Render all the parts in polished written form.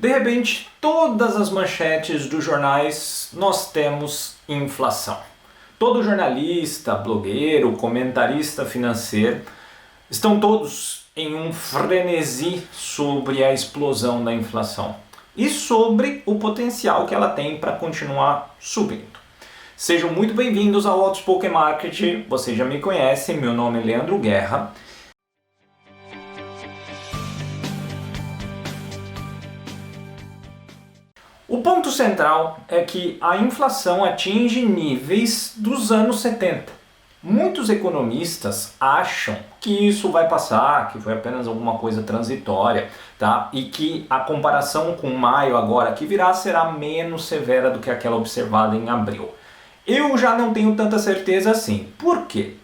De repente, todas as manchetes dos jornais nós temos inflação. Todo jornalista, blogueiro, comentarista financeiro estão todos em um frenesi sobre a explosão da inflação e sobre o potencial que ela tem para continuar subindo. Sejam muito bem-vindos ao Outspoken Market. Vocês já me conhecem, meu nome é Leandro Guerra. O ponto central é que a inflação atinge níveis dos anos 70. Muitos economistas acham que isso vai passar, que foi apenas alguma coisa transitória, tá? E que a comparação com maio agora que virá será menos severa do que aquela observada em abril. Eu já não tenho tanta certeza assim. Por quê?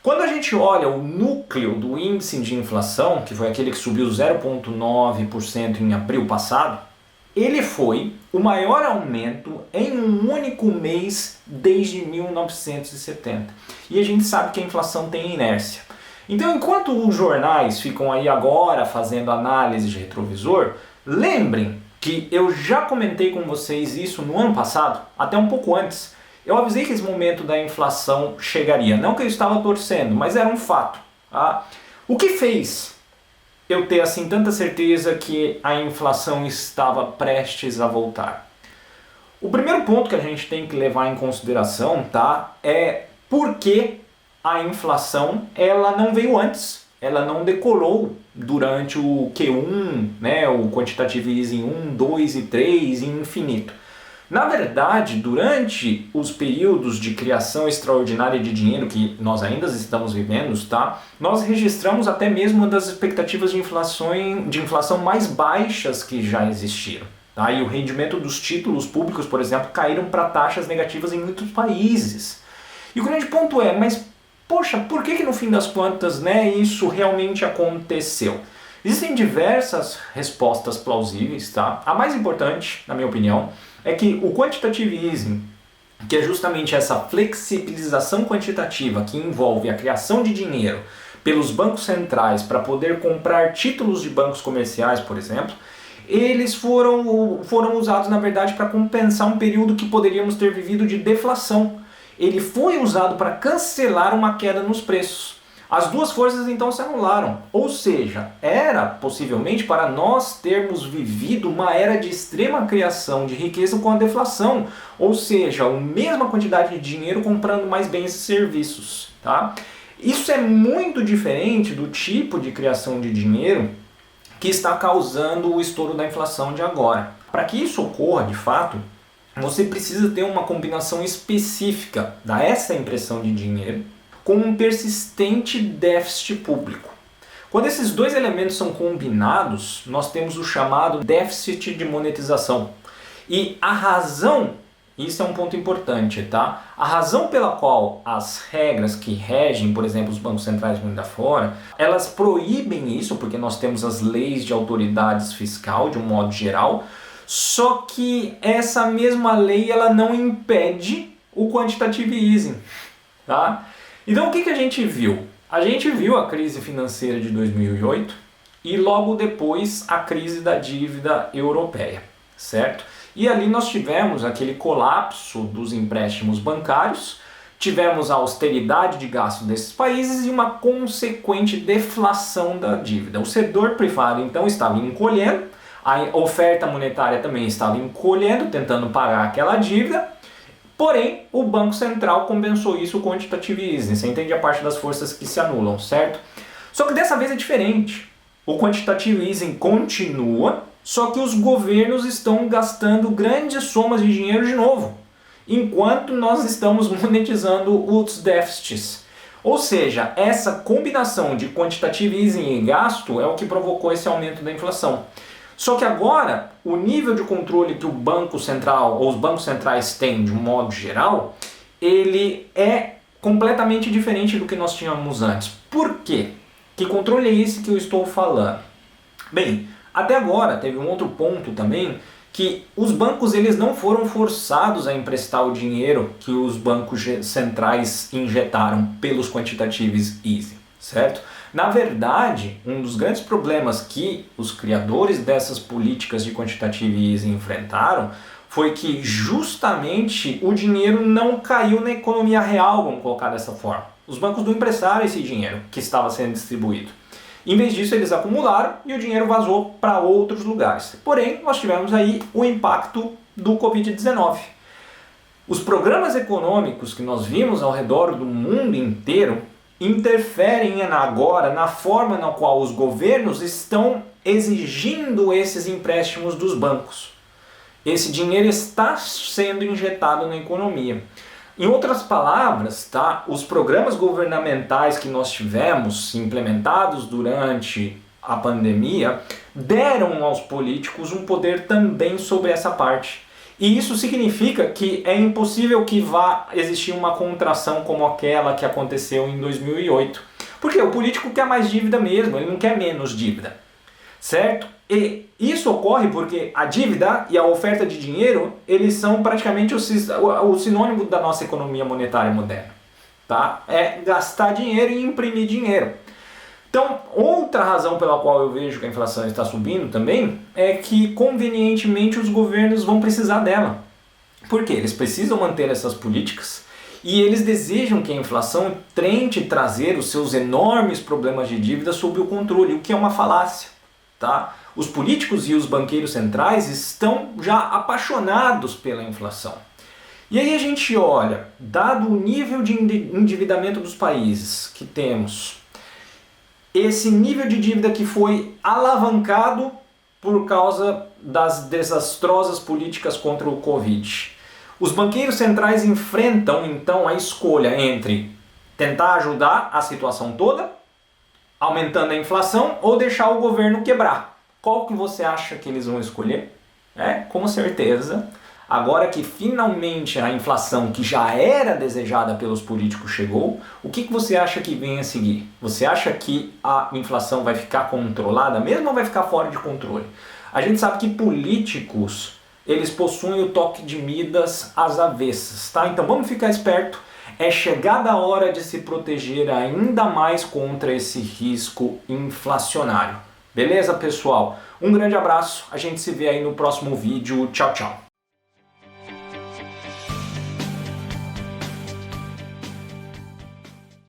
Quando a gente olha o núcleo do índice de inflação, que foi aquele que subiu 0,9% em abril passado, ele foi o maior aumento em um único mês desde 1970. E a gente sabe que a inflação tem inércia. Então, enquanto os jornais ficam aí agora fazendo análise de retrovisor, lembrem que eu já comentei com vocês isso no ano passado, até um pouco antes. Eu avisei que esse momento da inflação chegaria. Não que eu estava torcendo, mas era um fato. Tá? O que fez eu ter assim tanta certeza que a inflação estava prestes a voltar? O primeiro ponto que a gente tem que levar em consideração, tá, é por que a inflação ela não veio antes, ela não decolou durante o Q1, né, o Quantitative Easing 1, 2 e 3 e infinito. Na verdade, durante os períodos de criação extraordinária de dinheiro que nós ainda estamos vivendo, tá? Nós registramos até mesmo uma das expectativas de inflação mais baixas que já existiram. Tá? E o rendimento dos títulos públicos, por exemplo, caíram para taxas negativas em muitos países. E o grande ponto é, mas poxa, por que no fim das contas, né, isso realmente aconteceu? Existem diversas respostas plausíveis, tá? A mais importante, na minha opinião, é que o quantitative easing, que é justamente essa flexibilização quantitativa que envolve a criação de dinheiro pelos bancos centrais para poder comprar títulos de bancos comerciais, por exemplo, eles foram usados, na verdade, para compensar um período que poderíamos ter vivido de deflação. Ele foi usado para cancelar uma queda nos preços. As duas forças então se anularam, ou seja, era possivelmente para nós termos vivido uma era de extrema criação de riqueza com a deflação, ou seja, a mesma quantidade de dinheiro comprando mais bens e serviços. Tá? Isso é muito diferente do tipo de criação de dinheiro que está causando o estouro da inflação de agora. Para que isso ocorra de fato, você precisa ter uma combinação específica dessa impressão de dinheiro com um persistente déficit público. Quando esses dois elementos são combinados, nós temos o chamado déficit de monetização. E a razão, isso é um ponto importante, tá? A razão pela qual as regras que regem, por exemplo, os bancos centrais mundo afora, elas proíbem isso, porque nós temos as leis de autoridades fiscal, de um modo geral, só que essa mesma lei ela não impede o quantitative easing, tá? Então o que a gente viu? A gente viu a crise financeira de 2008 e logo depois a crise da dívida europeia, certo? E ali nós tivemos aquele colapso dos empréstimos bancários, tivemos a austeridade de gasto desses países e uma consequente deflação da dívida. O setor privado então estava encolhendo, a oferta monetária também estava encolhendo, tentando pagar aquela dívida. Porém, o Banco Central compensou isso com o quantitative easing. Você entende a parte das forças que se anulam, certo? Só que dessa vez é diferente. O quantitative easing continua, só que os governos estão gastando grandes somas de dinheiro de novo, enquanto nós estamos monetizando os déficits. Ou seja, essa combinação de quantitative easing e gasto é o que provocou esse aumento da inflação. Só que agora, o nível de controle que o Banco Central ou os bancos centrais têm de um modo geral, ele é completamente diferente do que nós tínhamos antes. Por quê? Que controle é esse que eu estou falando? Bem, até agora teve um outro ponto também, que os bancos eles não foram forçados a emprestar o dinheiro que os bancos centrais injetaram pelos quantitative easing, certo? Na verdade, um dos grandes problemas que os criadores dessas políticas de quantitative easing enfrentaram foi que justamente o dinheiro não caiu na economia real, vamos colocar dessa forma. Os bancos não emprestaram esse dinheiro que estava sendo distribuído. Em vez disso, eles acumularam e o dinheiro vazou para outros lugares. Porém, nós tivemos aí o impacto do Covid-19. Os programas econômicos que nós vimos ao redor do mundo inteiro interferem agora na forma na qual os governos estão exigindo esses empréstimos dos bancos. Esse dinheiro está sendo injetado na economia. Em outras palavras, tá, os programas governamentais que nós tivemos implementados durante a pandemia deram aos políticos um poder também sobre essa parte. E isso significa que é impossível que vá existir uma contração como aquela que aconteceu em 2008. Porque o político quer mais dívida mesmo, ele não quer menos dívida. Certo? E isso ocorre porque a dívida e a oferta de dinheiro, eles são praticamente o sinônimo da nossa economia monetária moderna. Tá? É gastar dinheiro e imprimir dinheiro. Então, outra razão pela qual eu vejo que a inflação está subindo também é que, convenientemente, os governos vão precisar dela. Por quê? Eles precisam manter essas políticas e eles desejam que a inflação tente trazer os seus enormes problemas de dívida sob o controle, o que é uma falácia. Tá? Os políticos e os banqueiros centrais estão já apaixonados pela inflação. E aí a gente olha, dado o nível de endividamento dos países que temos, esse nível de dívida que foi alavancado por causa das desastrosas políticas contra o Covid. Os banqueiros centrais enfrentam então a escolha entre tentar ajudar a situação toda, aumentando a inflação, ou deixar o governo quebrar. Qual que você acha que eles vão escolher? Com certeza, agora que finalmente a inflação que já era desejada pelos políticos chegou, o que você acha que vem a seguir? Você acha que a inflação vai ficar controlada mesmo ou vai ficar fora de controle? A gente sabe que políticos, eles possuem o toque de Midas às avessas, tá? Então vamos ficar esperto. É chegada a hora de se proteger ainda mais contra esse risco inflacionário. Beleza, pessoal? Um grande abraço, a gente se vê aí no próximo vídeo. Tchau, tchau!